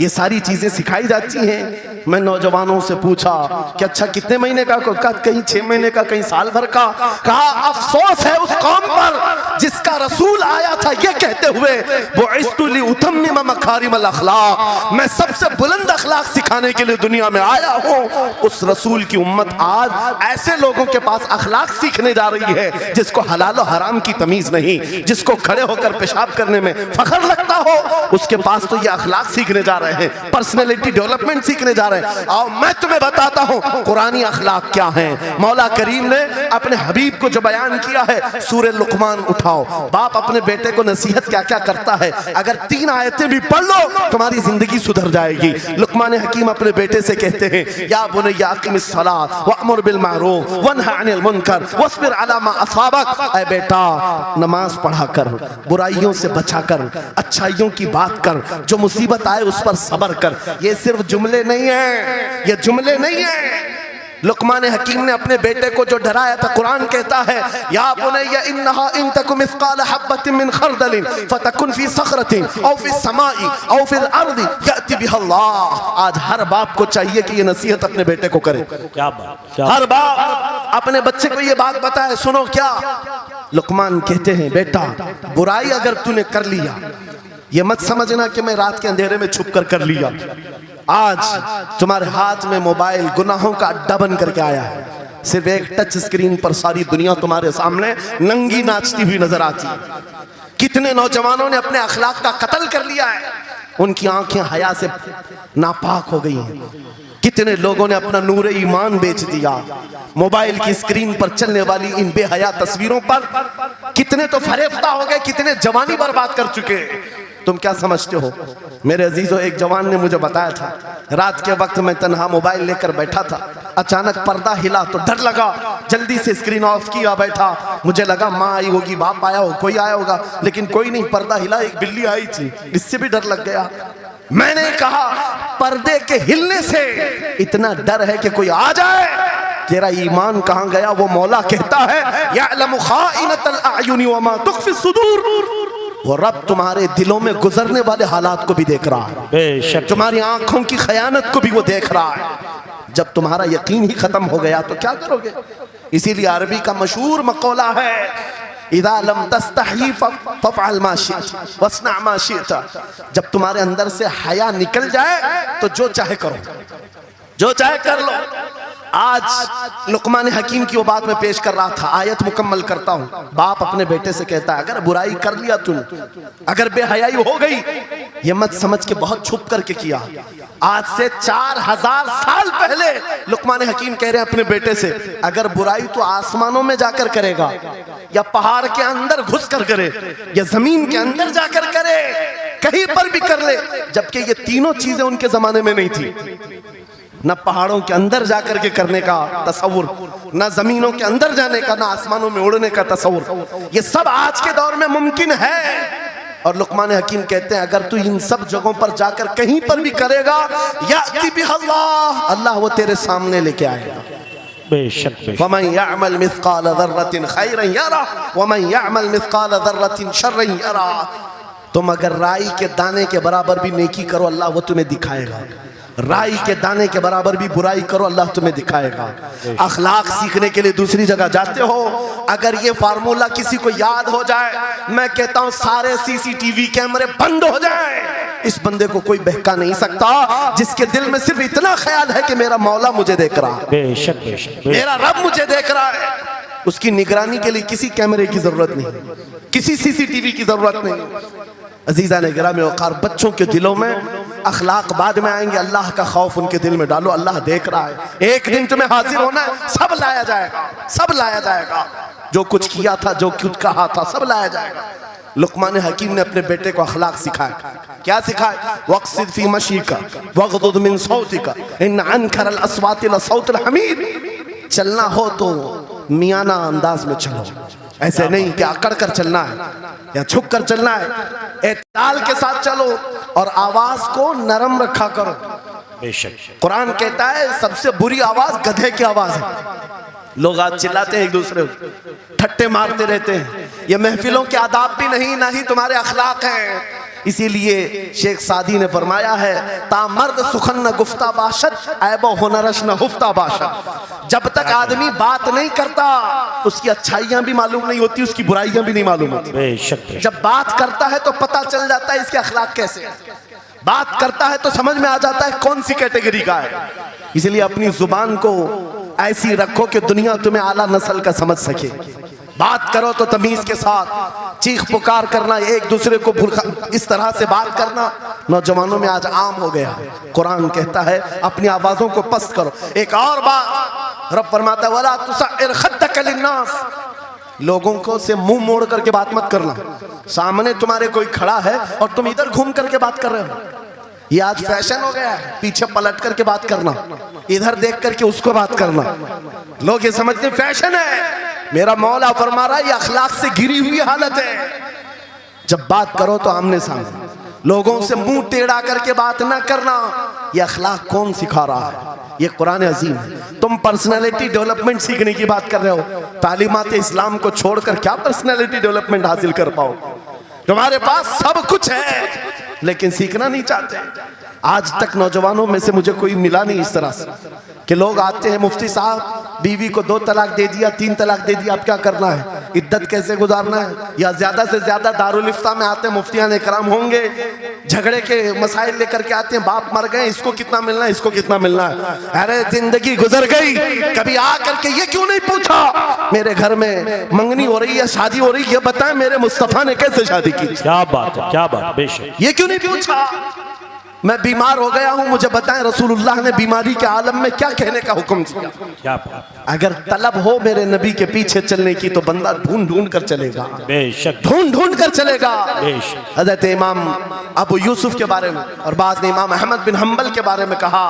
ये सारी चीज़ें सिखाई जाती हैं। मैं नौजवानों से पूछा कि अच्छा कितने महीने का, कहीं 6 महीने का, कहीं साल भर का। कहा अफसोस है उस कौम पर जिसका रसूल आया था ये कहते हुए, बुइस्तु लिउतम्मिम मकारिमल अखलाक, मैं सबसे बुलंद अखलाक सिखाने के लिए दुनिया में आया हूँ। उस रसूल की उम्मत आज ऐसे लोगों के पास अखलाक सीखने जा रही है जिसको हलाल और हराम की तमीज नहीं, जिसको खड़े होकर पेशाब करने में फख्र लगता हो, उसके पास तो ये अखलाक सीखने जा रहे हैं, पर्सनैलिटी डेवलपमेंट सीखने जा रहे हैं। और मैं तुम्हें बताता हूँ कुरानी अखलाक क्या है। मौला करीम ने अपने हबीब को जो बयान किया है, सूरह लुकमान उठाओ, बाप अपने बेटे को नसीहत क्या क्या करता है, अगर 3 आयतें भी पढ़ लो तुम्हारी जिंदगी सुधर जाएगी। लुकमान हकीम अपने बेटे से कहते हैं, या बुनय्या अक़िमिस सलात वअमुर बिल मारूफ वन्हा अनिल मुनकर वस्बिर अला मा असाबक, ऐ बेटा नमाज पढ़ा कर, बुराइयों से बचा कर, अच्छाइयों की बात कर, जो मुसीबत आए उस पर सब्र कर। ये सिर्फ जुमले नहीं है, ये जुमले नहीं है। लुकमान हकीम ने अपने बेटे को जो डराया था, कुरान कहता है, या बुनय्या इन्नहा इन तकु मिस्काल हब्बतिन मिन खरदलिन फतकुन फी सखरतिन औ फी समाई औ फिल अर्दी याति बिहल्लाह। आज हर बाप को चाहिए कि ये नसीहत अपने बेटे को करे। क्या बात, हर बाप अपने बच्चे को ये बात बताए, सुनो क्या। लुकमान कहते हैं, बेटा बुराई अगर तूने कर लिया, ये मत समझना कि मैं रात के अंधेरे में छुप कर लिया। आज तुम्हारे हाथ में मोबाइल गुनाहों का अड्डा बन करके आया है। सिर्फ एक टच स्क्रीन पर सारी दुनिया तुम्हारे सामने नंगी नाचती हुई नजर आती है। कितने नौजवानों ने अपने अखलाक का कत्ल कर लिया है, उनकी आंखें हया से नापाक हो गई हैं। कितने लोगों ने अपना नूर ईमान बेच दिया मोबाइल की स्क्रीन पर चलने वाली इन बेहया तस्वीरों पर। कितने तो फरेफ्ता हो गए, कितने जवानी बर्बाद कर चुके। तुम क्या समझते हो मेरे अजीजों, एक जवान ने मुझे बताया था, रात के वक्त मैं तन्हा मोबाइल लेकर बैठा था, अचानक पर्दा हिला तो डर लगा, जल्दी से स्क्रीन ऑफ किया, बैठा। मुझे लगा माँ आई होगी, बाप आया हो, कोई आया होगा, लेकिन कोई नहीं। पर्दा हिला, एक बिल्ली आई थी, इससे भी डर लग गया। मैंने कहा पर्दे के हिलने से इतना डर है कि कोई आ जाए, तेरा ईमान कहाँ गया। वो मौला कहता है, यअलमु खाइनतल अयुनि वमा तुख्फी सुदूर, वो रब तुम्हारे दिलों में गुजरने वाले हालात को भी देख रहा है, बेशक तुम्हारी आंखों की खयानत को भी वो देख रहा है। जब तुम्हारा यकीन ही खत्म हो गया तो क्या करोगे। इसीलिए अरबी का मशहूर मकौला है, इदा लम तस्तही फफअल मा शिअत वस्ना मा शिअत। जब तुम्हारे अंदर से हया निकल जाए तो जो चाहे करो, जो चाहे कर लो। आज लुकमान हकीम की वो बात मैं पेश कर रहा था, आयत मुकम्मल करता हूँ। बाप अपने बेटे से कहता है, अगर बुराई कर लिया तूने, अगर बेहयाई हो गई, ये मत समझ के बहुत छुप करके किया। आज से 4000 साल पहले लुकमान हकीम कह रहे हैं अपने बेटे से, अगर बुराई तो आसमानों में जाकर करेगा, या पहाड़ के अंदर घुस कर करे, या जमीन के अंदर जाकर करे, कहीं पर भी कर ले। जबकि ये तीनों चीजें उनके जमाने में नहीं थी। न पहाड़ों के अंदर जाकर के करने का तसव्वुर, न जमीनों के अंदर जाने का, न आसमानों में उड़ने का तसव्वुर। ये सब आज के दौर में मुमकिन है। और लुकमान हकीम कहते हैं, अगर तू इन सब जगहों पर जाकर कहीं पर भी करेगा, याति बिहल्लाह, अल्लाह वो तेरे सामने लेके आएगा। बेशक वमन यअमल मिस्काल ज़र्रतिन खैरन यरा वमन यअमल मिस्काल ज़र्रतिन शर्रन यरा। तुम अगर राई के दाने के बराबर भी नेकी करो, अल्लाह वो तुम्हें दिखाएगा। राई के दाने के बराबर भी बुराई करो, अल्लाह तुम्हें दिखाएगा। अखलाक सीखने के लिए दूसरी जगह जाते हो, अगर ये फार्मूला किसी को याद हो जाए, मैं कहता हूं सारे सीसीटीवी कैमरे बंद हो जाए। इस बंदे को कोई बहका नहीं सकता, जिसके दिल में सिर्फ इतना ख्याल है कि मेरा मौला मुझे देख रहा है, बेशक बेशक मेरा रब मुझे देख रहा है। उसकी निगरानी के लिए किसी कैमरे की जरूरत नहीं, किसी सीसीटीवी की जरूरत नहीं। अजीजा ने गिरामी वक़ार, बच्चों के दिलों में अखलाक बाद में आएंगे, अल्लाह का खौफ उनके दिल में डालो। अल्लाह देख रहा है, एक दिन तुम्हें हाजिर होना है, सब लाया जाएगा, सब लाया जाएगा। जो कुछ किया था, जो कुछ कहा था, सब लाया जाएगा। लुकमान हकीम ने अपने बेटे को अखलाक सिखाया। क्या सिखाया? वक़्सिद फी मशीका वग़दुद मिन सौतिका इन अनकरल अस्वाति लसौतुल हमीर। चलना हो तो मियाना अंदाज में चलो, ऐसे नहीं कि अकड़ कर चलना है या झुक कर चलना है। एतदाल के साथ चलो और आवाज को नरम रखा करो। बेशक कुरान कहता है सबसे बुरी आवाज गधे की आवाज है। लोग आज चिल्लाते हैं, एक दूसरे को ठट्टे मारते रहते हैं। ये महफिलों के आदाब भी नहीं, ना ही तुम्हारे अखलाक हैं। इसीलिए शेख सादी ने फरमाया है, तामर्द सुखन न गुफ्ता बाशत ऐबो हुनरश न हुफ्ता बाशत। जब तक आदमी बात नहीं करता उसकी अच्छाइयां भी मालूम नहीं होती, उसकी बुराइयां भी नहीं मालूम होती। बेशक जब बात करता है तो पता चल जाता है इसके अखलाक कैसे हैं। बात करता है तो समझ में आ जाता है कौन सी कैटेगरी का है। इसलिए अपनी जुबान को ऐसी रखो कि दुनिया तुम्हें आला नस्ल का समझ सके। बात करो तो तमीज के साथ, चीख पुकार करना, एक दूसरे को इस तरह से बात करना नौजवानों में आज आम हो गया। कुरान कहता है अपनी आवाजों को पस्त करो। एक और बात रब फरमाता है, वला तुसइर खद्दक लिन्नास, लोगों को से मुंह मोड़ करके बात मत करना। सामने तुम्हारे कोई खड़ा है और तुम इधर घूम करके बात कर रहे हो, ये आज फैशन हो गया है। पीछे पलट करके बात करना, इधर देख करके उसको बात करना, लोग ये समझते फैशन है। मेरा मौला फरमा रहा है ये अखलाक से गिरी हुई हालत है। जब बात करो तो आमने सामने, लोगों से मुंह टेढ़ा करके बात ना करना। ये अखलाक कौन सिखा रहा है? ये कुरान अजीम है। तुम पर्सनालिटी डेवलपमेंट सीखने की बात कर रहे हो, तालीमात इस्लाम को छोड़कर क्या पर्सनालिटी डेवलपमेंट हासिल कर पाओ? तुम्हारे पास सब कुछ है लेकिन सीखना नहीं चाहते। आज तक नौजवानों में से मुझे कोई मिला नहीं इस तरह से कि लोग आते हैं, मुफ्ती साहब बीवी को 2 तलाक दे दिया, 3 तलाक दे दिया, अब क्या करना है, इद्दत कैसे गुजारना है? या ज्यादा से ज्यादा दारुल इफ्ता में आते हैं, मुफ्तियान इकराम होंगे, झगड़े के मसाइल लेकर के आते हैं, बाप मर गए, इसको कितना मिलना है, इसको कितना मिलना है। अरे जिंदगी गुजर गई, कभी आ करके ये क्यों नहीं पूछा मेरे घर में मंगनी हो रही है, शादी हो रही है, बताएं मेरे मुस्तफा ने कैसे शादी की? क्या बात है, क्या बात, बेशक। ये क्यों नहीं पूछा? मैं बीमार हो गया हूं, मुझे बताएं रसूलुल्लाह ने बीमारी के आलम में क्या कहने का हुक्म दिया? क्या बात। अगर तलब हो मेरे नबी के पीछे चलने की तो बंदा ढूंढ ढूंढ कर चलेगा, बेशक ढूंढ ढूंढ कर चलेगा। हज़रत इमाम अबू यूसुफ के बारे में और बाद में इमाम अहमद बिन हम्बल के बारे में कहा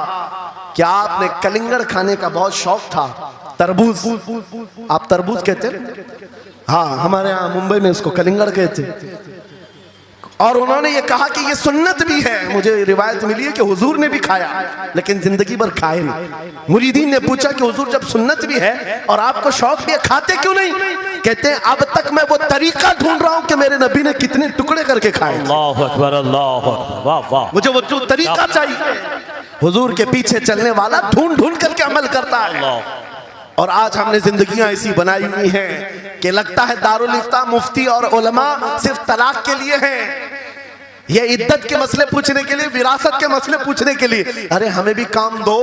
कि आपने कलिंगड़ खाने का बहुत शौक था, तरबूज, आप तरबूज कहते हैं? हाँ, हमारे यहाँ मुंबई में इसको कलिंगड़ कहते। और उन्होंने ये कहा कि ये सुन्नत भी है। मुझे रिवायत मिली है कि हुजूर ने भी खाया लेकिन जिंदगी भर खाए नहीं। मुरीदीन ने पूछा कि हुजूर जब सुन्नत भी है और आपको शौक भी है, खाते क्यों नहीं? कहते हैं अब तक मैं वो तरीका ढूंढ रहा हूं कि मेरे नबी ने कितने टुकड़े करके खाए। अल्लाह अकबर, अल्लाह अकबर, वाह वाह। मुझे वो जो तरीका चाहिए, हुजूर के पीछे चलने वाला ढूंढ ढूंढ करके अमल करता है। और आज हमने जिंदगियां ऐसी बनाई हुई हैं कि लगता है दारुल इफ्ता, मुफ्ती और उलमा सिर्फ तलाक के लिए हैं, ये इद्दत के मसले पूछने के लिए, विरासत के मसले पूछने के लिए। अरे हमें भी काम दो,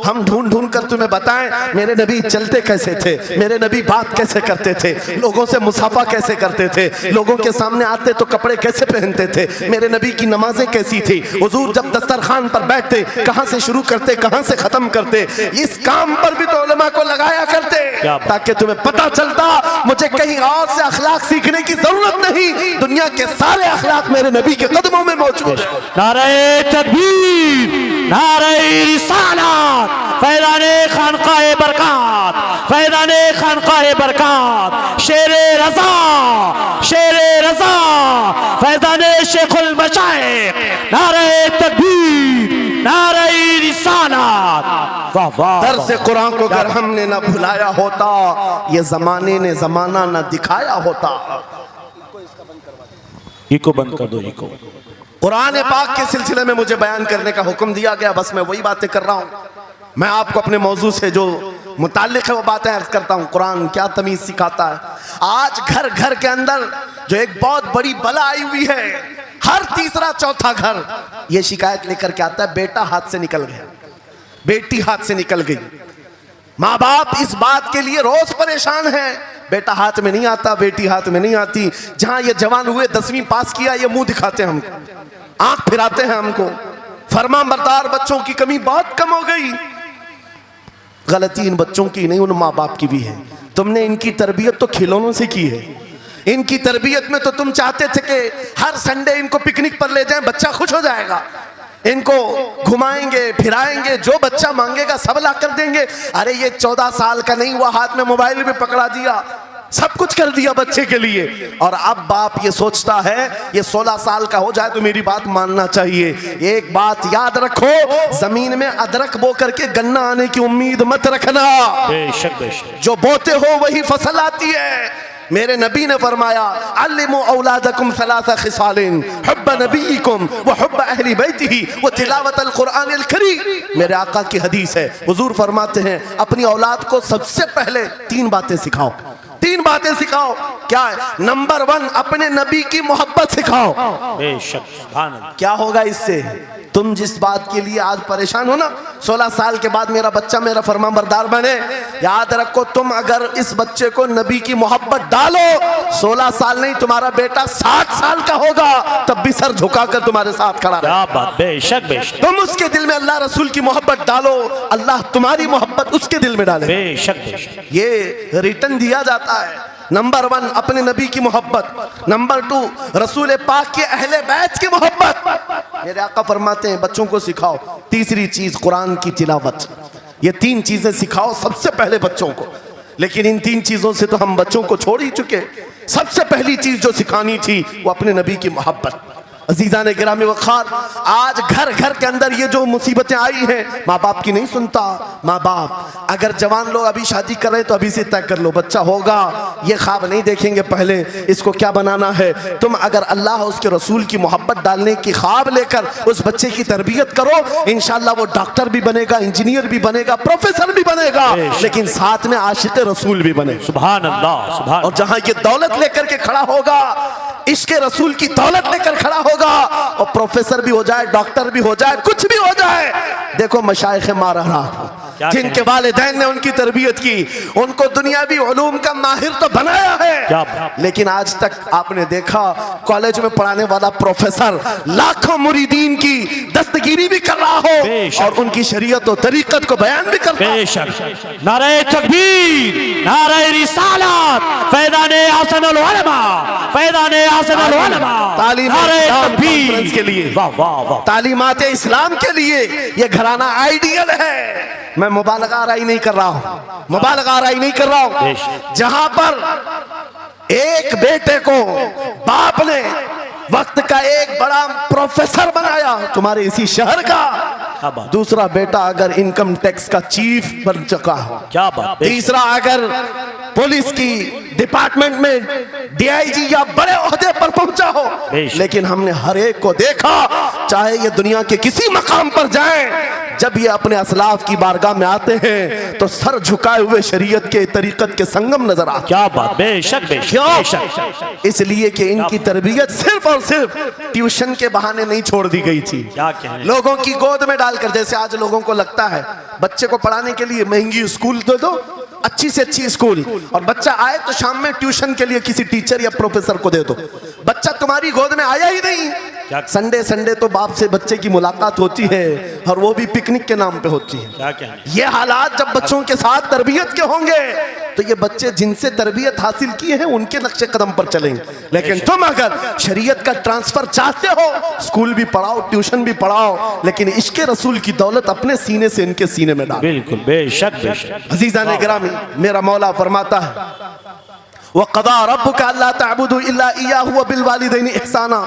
हम ढूंढ ढूंढ कर तुम्हें बताएं मेरे नबी चलते कैसे थे, मेरे नबी बात कैसे करते थे, लोगों से मुसाफा कैसे करते थे, लोगों के सामने आते तो कपड़े कैसे पहनते थे, मेरे नबी की नमाजें कैसी थी, हुजूर जब दस्तरखान पर बैठते कहां से शुरू करते कहां से खत्म करते। इस काम पर भी तो उलमा को लगाया करते ताकि तुम्हें पता चलता मुझे कहीं और से अखलाक सीखने की जरूरत नहीं, दुनिया के सारे अखलाक मेरे नबी के कदमों में मौजूद है। नारे तकबीर, नारे रिसालत, फैज़ाने खानकाए बरकत, फैज़ाने खानकाए बरकत, शेरे रज़ा, शेरे रज़ा, फैज़ाने शेखुल मशाइख, नारे तकबीर, नारे रिसालत। वाह वाह। दर्स कुरान को अगर हमने न भुलाया होता, ये जमाने ने जमाना न दिखाया होता। इको बंद कर दो, इको। कुरान पाक के सिलसिले में मुझे बयान करने का हुक्म दिया गया, बस मैं वही बातें कर रहा हूँ। मैं आपको अपने मौजू से जो मुताल्लिक है वो बातें अर्ज करता हूँ। कुरान क्या तमीज सिखाता है। आज घर घर के अंदर जो एक बहुत बड़ी बला आई हुई है, हर तीसरा चौथा घर ये शिकायत लेकर के आता है बेटा हाथ से निकल गया, बेटी हाथ से निकल गई। माँ बाप इस बात के लिए रोज परेशान है, बेटा हाथ में नहीं आता, बेटी हाथ में नहीं आती। जहां ये जवान हुए 10वीं पास किया, ये मुंह दिखाते हैं हमको, आंख फिराते हैं हमको। फरमाबरदार बच्चों की कमी बहुत कम हो गई। गलती इन बच्चों की नहीं, उन माँ बाप की भी है। तुमने इनकी तरबियत तो खिलौनों से की है। इनकी तरबियत में तो तुम चाहते थे कि हर संडे इनको पिकनिक पर ले जाएं, बच्चा खुश हो जाएगा, इनको घुमाएंगे फिराएंगे, जो बच्चा मांगेगा सब ला कर देंगे। अरे ये 14 साल का नहीं हुआ, हाथ में मोबाइल भी पकड़ा दिया, सब कुछ कर दिया बच्चे के लिए। और अब बाप ये सोचता है ये 16 साल का हो जाए तो मेरी बात मानना चाहिए। एक बात याद रखो, जमीन में अदरक बो करके गन्ना आने की उम्मीद मत रखना। बेशक बेशक। जो बोते हो वही फसल आती है। मेरे नबी ने फरमाया अल्लिमु औलादकुम सलासा खिसालिन हुब्ब नबीकुम व हुब्ब अहली बैतिही व तिलावतल कुरानिल करीम। मेरे आका की हदीस है, हुजूर फरमाते हैं अपनी औलाद को सबसे पहले 3 बातें सिखाओ, 3 बातें सिखाओ। क्या है? नंबर 1 अपने नबी की मोहब्बत सिखाओ। बेशक सुभान अल्लाह। क्या होगा इससे? तुम जिस बात के लिए आज परेशान हो ना, 16 साल के बाद मेरा बच्चा मेरा फरमाबरदार बने, याद रखो तुम अगर इस बच्चे को नबी की मोहब्बत डालो, 16 साल नहीं तुम्हारा बेटा 60 साल का होगा तब भी सर झुकाकर तुम्हारे साथ खड़ा क्या बात, बेशक बेशक। तुम उसके दिल में अल्लाह रसूल की मोहब्बत डालो, अल्लाह तुम्हारी मोहब्बत उसके दिल में डाले। बेशक बेशक। ये रिटर्न दिया जाता है। नंबर 1 अपने नबी की मोहब्बत, नंबर 2 रसूल पाक के अहले बैत की मोहब्बत। मेरे आका फरमाते हैं बच्चों को सिखाओ। तीसरी चीज कुरान की तिलावत। ये 3 चीजें सिखाओ सबसे पहले बच्चों को। लेकिन इन 3 चीजों से तो हम बच्चों को छोड़ ही चुके। सबसे पहली चीज जो सिखानी थी वो अपने नबी की मोहब्बत। अजीजा ने गिरामी वखार, आज घर घर के अंदर ये जो मुसीबतें आई हैं, माँ बाप की नहीं सुनता। माँ बाप अगर जवान लोग अभी शादी कर रहे हैं तो अभी से तय कर लो बच्चा होगा, ये ख्वाब नहीं देखेंगे पहले इसको क्या बनाना है। तुम अगर अल्लाह उसके रसूल की मोहब्बत डालने की ख्वाब लेकर उस बच्चे की तरबियत करो, इंशाल्लाह वो डॉक्टर भी बनेगा, इंजीनियर भी बनेगा, प्रोफेसर भी बनेगा, लेकिन साथ में आशिक रसूल भी बने। सुभान अल्लाह सुभान। और जहां ये दौलत लेकर के खड़ा होगा, इश्क रसूल की दौलत लेकर खड़ा होगा, और प्रोफेसर भी हो जाए, डॉक्टर भी हो जाए, कुछ भी हो जाए। देखो मशाइख मारा जिनके वालिदैन ने उनकी तरबियत की, उनको दुनियावी उलूम का माहिर तो बनाया है, लेकिन आज तक आपने देखा कॉलेज में पढ़ाने वाला प्रोफेसर लाखों मुरीदीन की दस्तगीरी भी कर रहा हो और उनकी शरीयत और तरीकत को बयान भी कर रहा हो। नारे तकबीर, नारे रिसालत, फैज़ाने हसनुल उलमा, फैज़ाने हसनुल उलमा। तालीम के लिए, वाह वाह वाह, तालीमात इस्लाम के लिए ये घराना आइडियल है। मैं मुबालगा आराई नहीं कर रहा हूं, मुबालगा आराई नहीं कर रहा हूं। जहां पर एक बेटे को बाप ने वक्त का एक बड़ा प्रोफेसर बनाया तुम्हारे इसी शहर का, दूसरा बेटा अगर इनकम टैक्स का चीफ बन चुका हो, क्या बात, तीसरा अगर पुलिस की डिपार्टमेंट में डीआईजी या बड़े ओहदे पर पहुंचा हो, लेकिन हमने हर एक को देखा, चाहे ये दुनिया के किसी मकाम पर जाएं, जब ये अपने असलाफ की बारगाह में आते हैं तो सर झुकाए हुए शरीयत के तरीकत के संगम नजर आते। क्या बात, बेशक बेशक। इसलिए कि इनकी तरबियत सिर्फ और सिर्फ ट्यूशन के बहाने नहीं छोड़ दी गई थी, लोगों की गोद में डालकर। जैसे आज लोगों को लगता है बच्चे को पढ़ाने के लिए महंगी स्कूल दे दो, अच्छी से अच्छी स्कूल, और बच्चा आए तो शाम में ट्यूशन के लिए किसी टीचर या प्रोफेसर को दे दो। बच्चा तुम्हारी गोद में आया ही नहीं। संडे संडे तो बाप से बच्चे की मुलाकात होती है, और वो भी पिकनिक के नाम पे होती है। ये हालात जब बच्चों के साथ तरबियत के होंगे तो ये बच्चे जिनसे तरबियत हासिल किए हैं उनके नक्शे कदम पर चलेंगे। लेकिन तुम अगर शरीयत का ट्रांसफर चाहते हो, स्कूल भी पढ़ाओ, ट्यूशन भी पढ़ाओ, लेकिन इश्क रसूल की दौलत अपने सीने से इनके सीने में डालो। बिल्कुल बेशक बेशक। अजीजा ने गिरामी, मेरा मौला फरमाता है वक़ज़ा रब्बुका अल्ला तअबुदू इल्ला इय्याहु व बिल वालिदैनि इहसाना।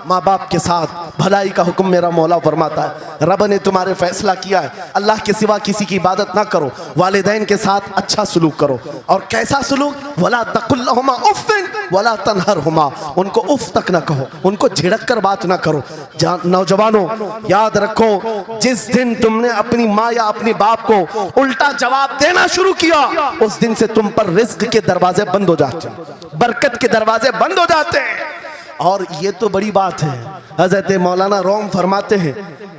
माँ बाप के साथ भलाई का हुक्म मेरा मौला फरमाता है। रब ने तुम्हारे फैसला किया है अल्लाह के सिवा किसी की इबादत ना करो, वालिदैन के साथ अच्छा सलूक करो। और कैसा सलूक? वला तकुल लहुमा उफ़्फ़िन वला तनहरहुमा, उनको उफ तक ना कहो, उनको झिड़क कर बात ना करो। नौजवानों याद रखो, जिस दिन तुमने अपनी माँ या अपने बाप को उल्टा जवाब देना शुरू किया, उस दिन से तुम पर रिज्क के दरवाजे बंद हो जाते हैं, बरकत के दरवाजे बंद हो जाते हैं। और ये तो बड़ी बात है, हजरत मौलाना रोम फरमाते हैं,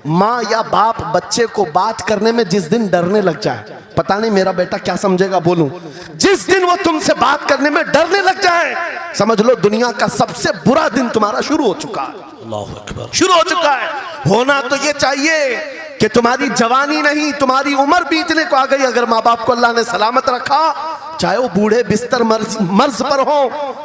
माँ या बाप बच्चे को बात करने में जिस दिन डरने लग जाए, पता नहीं मेरा बेटा क्या समझेगा बोलूं, जिस दिन वो तुमसे बात करने में डरने लग जाए, समझ लो दुनिया का सबसे बुरा दिन तुम्हारा शुरू हो चुका है। अल्लाहु अकबर। शुरू हो चुका है। होना तो ये चाहिए कि तुम्हारी जवानी नहीं, तुम्हारी उम्र बीतने को आ गई, अगर माँ बाप को अल्लाह ने सलामत रखा, चाहे वो बूढ़े बिस्तर मर्ज पर हो,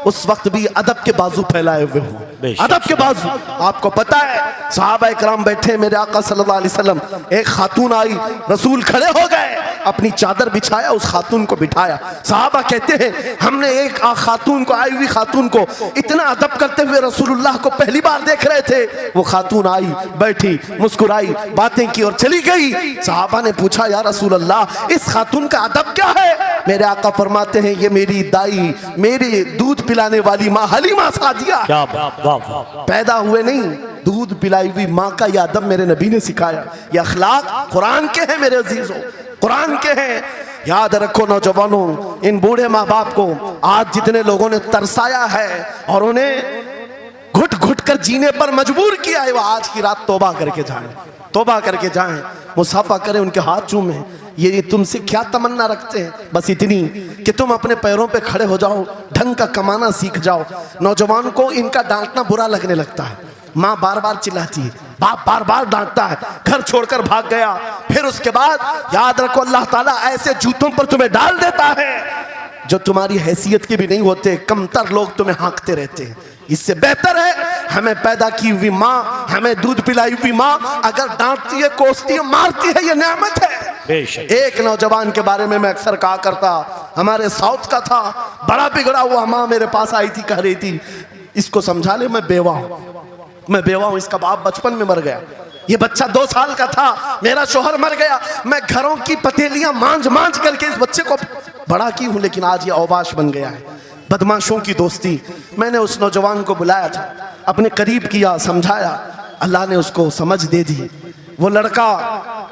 उस वक्त भी अदब के बाजू फैलाए हुए हो, अदब के बाजू। आपको पता है सहाबा इकराम बैठे, मेरे आका सल्लल्लाहु अलैहि वसल्लम, एक खातून आई, रसूल खड़े हो गए, अपनी चादर बिछाया, उस खातून को बिठाया। सहाबा कहते हैं हमने एक खातून को, आई हुई खातून को इतना अदब करते हुए रसूलुल्लाह को पहली बार देख रहे थे। वो खातून आई, बैठी, मुस्कुराई, बातें की और चली गई। सहाबा ने पूछा या रसूल अल्लाह, इस खातून का अदब क्या है? मेरे आका फरमाते हैं ये मेरी दाई, मेरी दूध पिलाने वाली माँ हलीमा सादिया क्या बात, वाह वाह। पैदा हुए नहीं, दूध पिलाई हुई माँ का यह अदब मेरे नबी ने सिखाया। ये अखलाक कुरान के हैं मेरे अजीजों, कुरान के हैं। याद रखो नौजवानों, इन बूढ़े माँ बाप को आज जितने लोगों ने तरसाया है और उन्हें घुट घुट कर जीने पर मजबूर किया है, वो आज की रात तौबा करके जाएं, तौबा करके जाएं, मुसाफा करें, उनके हाथ चूमें। ये तुमसे क्या तमन्ना रखते हैं? बस इतनी कि तुम अपने पैरों पे खड़े हो जाओ, ढंग का कमाना सीख जाओ। नौजवान को इनका डांटना बुरा लगने लगता है। माँ बार बार चिल्लाती है, बाप बार बार डांटता है, घर छोड़कर भाग गया, फिर उसके बाद याद रखो अल्लाह ताला ऐसे जूतों पर तुम्हें डाल देता है जो तुम्हारी हैसियत के भी नहीं होते, कमतर लोग तुम्हें हाँकते रहते हैं। इससे बेहतर है हमें पैदा की हुई माँ, हमें दूध पिलाई हुई माँ अगर डांटती है, कोसती है, मारती है, ये नेमत है। बेशक। एक नौजवान के बारे में मैं अक्सर कहा करता, हमारे साउथ का था, बड़ा बिगड़ा हुआ। माँ मेरे पास आई थी, कह रही थी इसको समझा ले, मैं बेवा हूं, मैं बेवा हूं, इसका बाप बचपन में मर गया, ये बच्चा 2 साल का था, मेरा शोहर मर गया, मैं घरों की पतेलियां मांझ मांझ करके इस बच्चे को बड़ा की हूं, लेकिन आज ये औबाश बन गया है। बदमाशों की दोस्ती। मैंने उस नौजवान को बुलाया था, अपने करीब किया, समझाया, अल्लाह ने उसको समझ दे दी। वो लड़का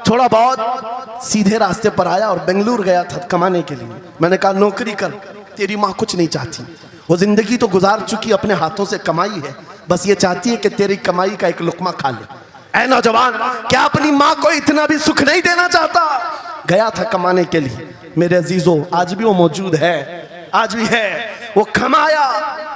थोड़ा बहुत सीधे रास्ते पर आया और बेंगलुरु गया था कमाने के लिए। मैंने कहा नौकरी कर, तेरी माँ कुछ नहीं चाहती, वो जिंदगी तो गुजार चुकी, अपने हाथों से कमाई है, बस ये चाहती है कि तेरी कमाई का एक लुकमा खा ले। ऐ नौजवान, क्या अपनी माँ को इतना भी सुख नहीं देना चाहता? गया था कमाने के लिए। मेरे अजीजों, आज भी वो मौजूद है, आज भी है। वो कमाया,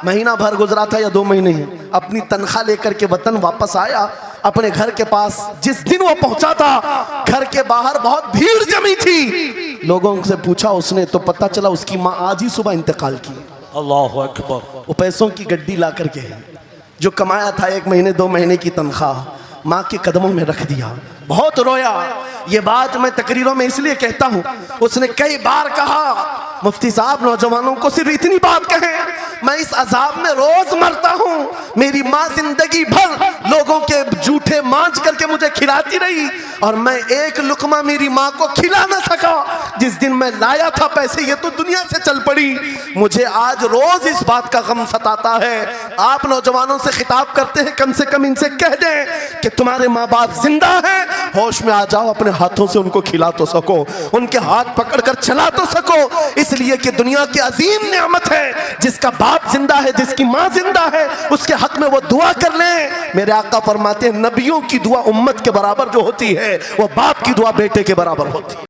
महीना भर गुजरा था या 2 महीने, अपनी तनख्वाह लेकर के वतन वापस आया। अपने घर के पास जिस दिन वो पहुंचा था, घर के बाहर बहुत भीड़ जमी थी। लोगों से पूछा उसने तो पता चला उसकी माँ आज ही सुबह इंतकाल की। अल्लाहु अकबर। वो पैसों की गड्डी ला करके जो कमाया था 1 महीने 2 महीने की तनख्वाह माँ के कदमों में रख दिया। बहुत रोया। ये बात मैं तकरीरों में इसलिए कहता हूँ, उसने कई बार कहा मुफ्ती साहब नौजवानों को सिर्फ इतनी बात कहें, मैं इस अजाब में रोज मरता हूँ। मेरी माँ जिंदगी भर लोगों के जूठे मांझ करके मुझे खिलाती रही और मैं एक लुकमा मेरी माँ को खिला ना सका। जिस दिन मैं लाया था पैसे, ये तो दुनिया से चल पड़ी। मुझे आज रोज इस बात का गम सताता है। आप नौजवानों से खिताब करते हैं, कम से कम इनसे कह दें कि तुम्हारे माँ बाप जिंदा हैं, होश में आ जाओ, अपने हाथों से उनको खिला तो सको, उनके हाथ पकड़कर चला तो सको। इसलिए कि दुनिया की अजीम नेमत है, जिसका बाप जिंदा है, जिसकी माँ जिंदा है, उसके हक में वो दुआ कर लें। मेरे आका फरमाते हैं नबियों की दुआ उम्मत के बराबर जो होती है, वो बाप की दुआ बेटे के बराबर होती है।